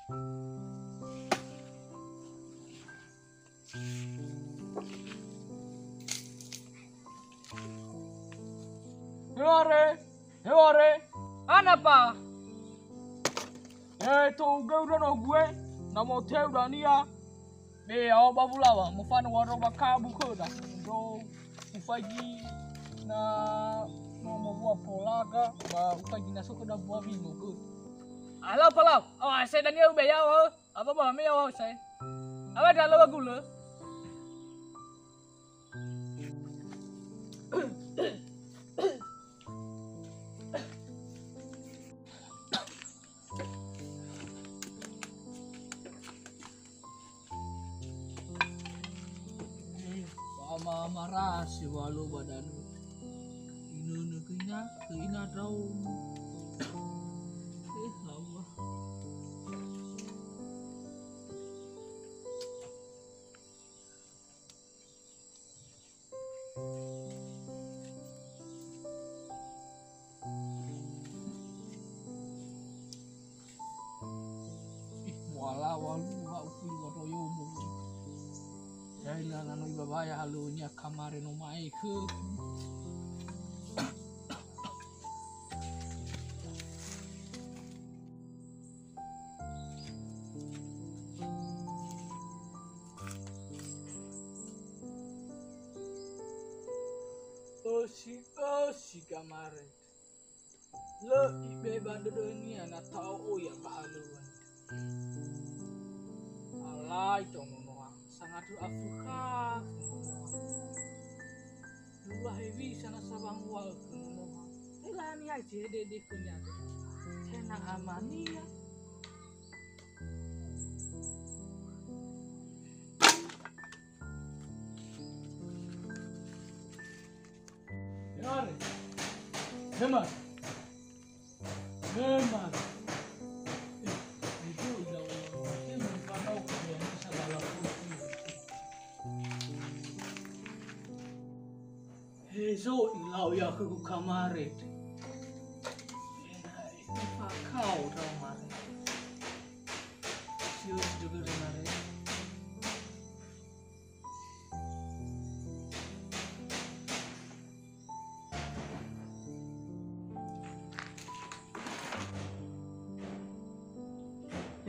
Heware, Apa? itu udah no gue, nama hotel udah nia. Awak babulawa, mufana waro bakabu kuda, bro, ufagi na mau buat polaga, ufagi na suka dah buat bingung good. Alah pala. Oh, saya dan dia ubaya oh. Apa bah me oh saya. Apa dah lawa gula. Marah si walu badan ini kena tahu Allah wala walu ufuli watoyo mo Kailangan ng ibabaya halunya kamarin umay ke. Osi kamarin. Lo ibe bandonya na tao ya bahaluan. Alay dong. Sangat Afrika dua heavy sana sabang wal kemoha elani aja dede punya kena amania yare Memang itu udah tahu yang bisa lakukan. Zo lau ya ke kamaret. Kau tahu maret. Sius juga maret.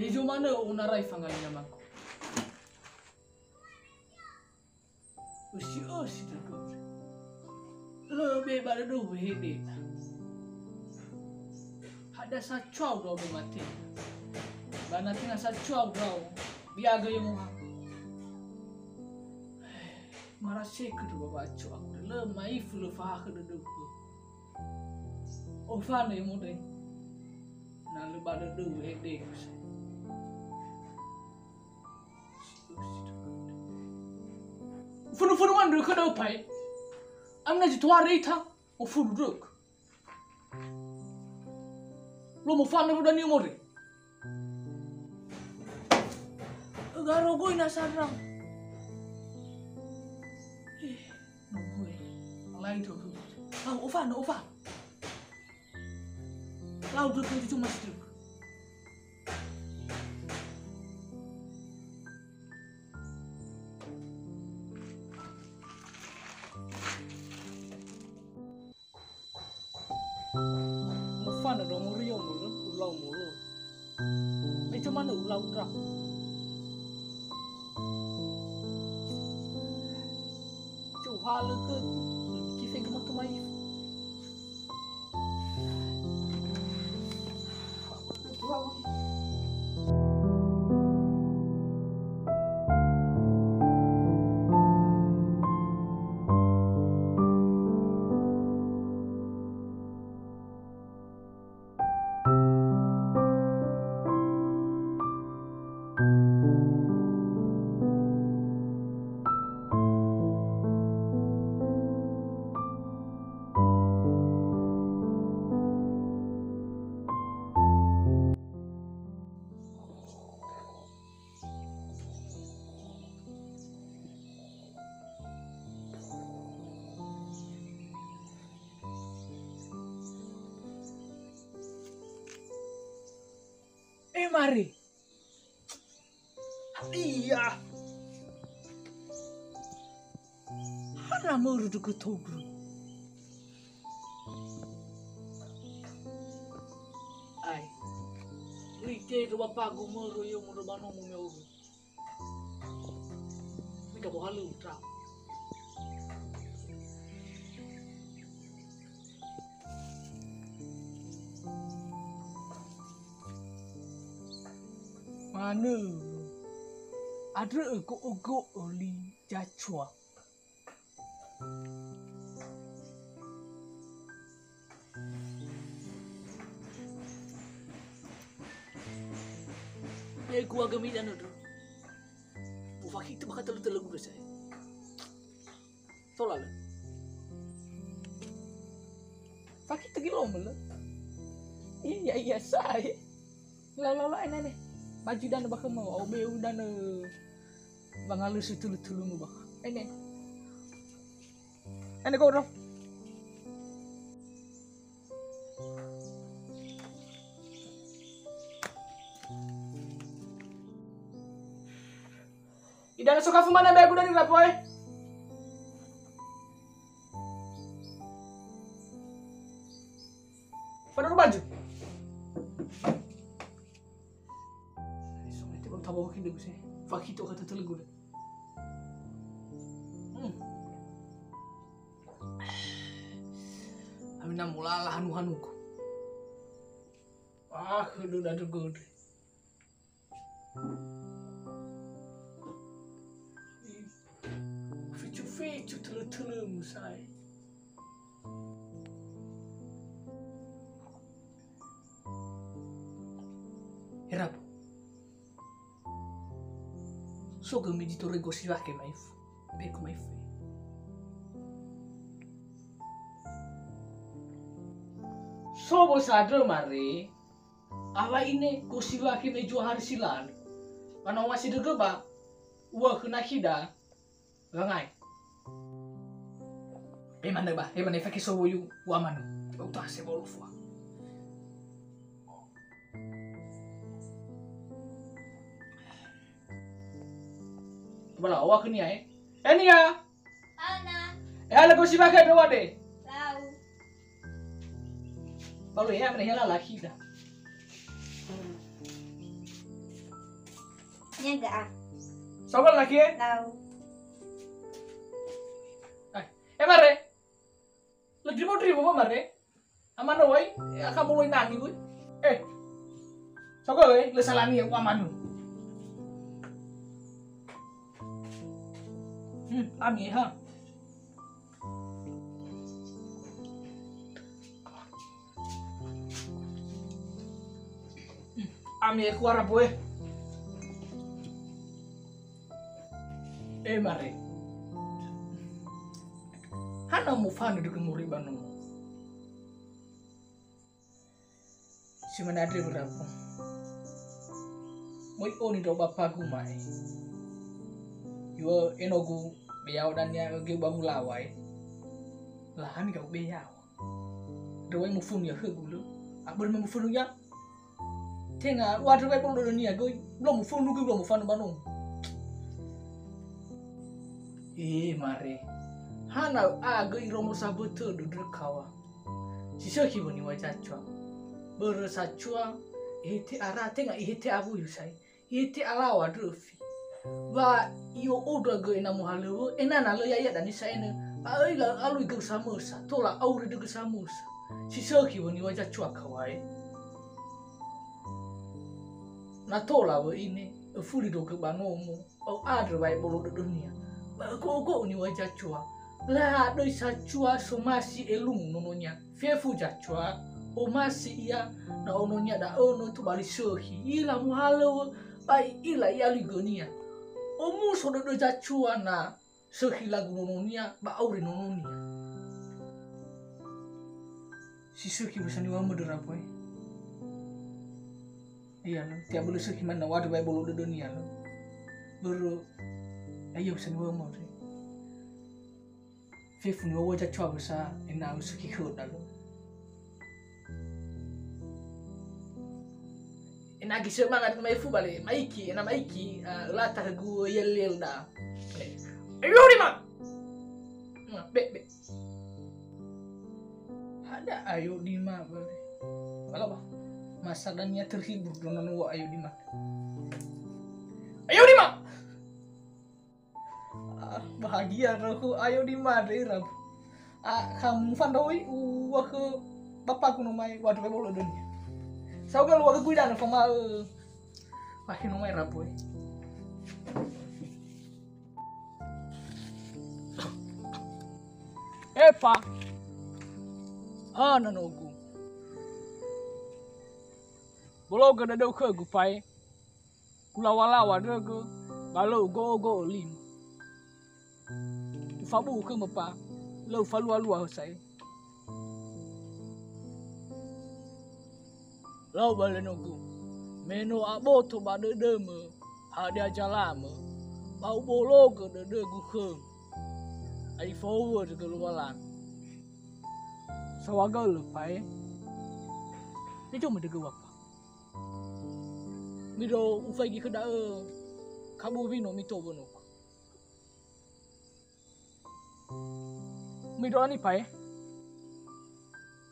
Hijo mana unarai fangai namaku. Usi terus. Lebih pada dua hede. Ada sacuau dau mati. Bana tina sacuau dau. Biaga yang mau. Marah sekut bawa cuau. Lemai fulu fah keduduk. Ofan yang mau deh. Nah lebih pada dua hede. Funu mana dulu kau pai? Amna jituar ita o furuk. Lo mo fana udah ni mori. Garo goi na sarang. No goi. Alai to. Ofan. Lau tu cuma situ. Mufana do murio mulu, ulau mulu. Itu mana ulau trak? Cuhala ke kisah kemak kemai. Mari, Iya. Hana merudu ke togru. Ai. Rite do bapago meru yo meru bano mo meu. Mika bo halu tra. Mana ada ego oli Zatua. Ya gua agami dan ada. Bufaki itu bakal telu gue saya. Tolak lah. Fakir tegi lomel. Iya saya. Lala ini. Baju dan bakal mau obeu dan bangalus itu tulu mu bak. Ini kau dong. Idan suka fumana begu dari lapoy. Pada baju. Tahu makin deh sih, fakir itu kata telegu deh. Amina mulala hanuku. Kudu dah dulu deh. Ficu telu musai. Herap. So gami dito rego si wake maif. Beko maif. So bo sadar mare. Awa ini ko si wake mejo har silan. Mana masih dege ba. Wa kena hida. Gangai. Mana ba? Mana fake so boyu wa manu. Uta se bolofwa. Bala awak ni ay. Nia. Ana. Ala ko si bakay do wade. Tahu. Balu ya mana hela laki dah. Nya enggak ah. Sobat laki eh? Tahu. Mare. Lagi mau terima apa mare? Amano wai, akan mulai nangi wai. Sobat wai, le salani aku amanu. Ami ha. Ami aku arah boy. Mare. Hana mo fan de kemuri banu. Si manadre berapa? Moi oni do bapaku mai. Yo enogu beyau dan ya ge babu lawai. Lah ami kau beyau. Doi mu fun ya hegulu. Abur mu fun ya. Tenga wa doi bolu do nia goi. Belum mu fun lu ge belum mu fan banu. Mare. Hana aga iromo sabote do kawa. Si SOKHI Niwa O ZATUQ. Bersacua ite arate nga ite abu yusai. Ite alawa drofi. Wa iyo oda ge na muhalewo enana lo yaya dan isa ene. Ai la alu ge samosa. Tola aure de samosa. Si SOKHI Niwa O ZATUQ kawai. Na tola wo ini fuli do ke banomo. O adre bai bolo de dunia. Ba go Niwa O ZATUQ. La doi Zatua somasi elung nononya. Fefu Zatua omasi ia na ononya da ono tu bali SOKHI. Ila muhalo bai ila ia ligonia. Omu sodo do Zatua na SOKHI lagu nononya ba aure nononya. Si SOKHI bisa niwa modera boy. Iya lo, tiap bulu SOKHI mana wadu bai bolu de dunia lo. Baru ayo bisa niwa modera. Fefu Niwa O ZATUQ bisa ina SOKHI khod dalo. Inagi semangat mai fu bale maiki na maiki la ta gu yelel da ayo di mak be ada ayo di mak bale kalau bah masalahnya terhibur dengan wa ayo di mak ayo di mak bahagia aku ayo di mak deh rab kamu fandoi wa ke bapakku nomai waduh bolo dunia sao cái lúa cái quy đàn phòng mà khi nó mày rập rồi Epa ana no gu bolo ga da dau ke gu pai kula wala wa de gu balo go lim fa bu ke mapa lo fa lu sai lau bale nunggu meno aboto ba de me ada jalama bau bolo ke de gu kheng ai forward ke lualan sawaga lu pai ni cuma de gu apa miro ufai gi kada kabu vino mito bono miro ani pai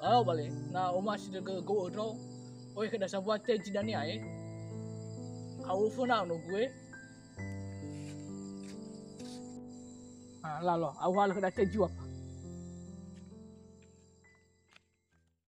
lau bale na omas de go ro oi kada sabuat te jidani ai kau fona no gue la lo awal kada te juap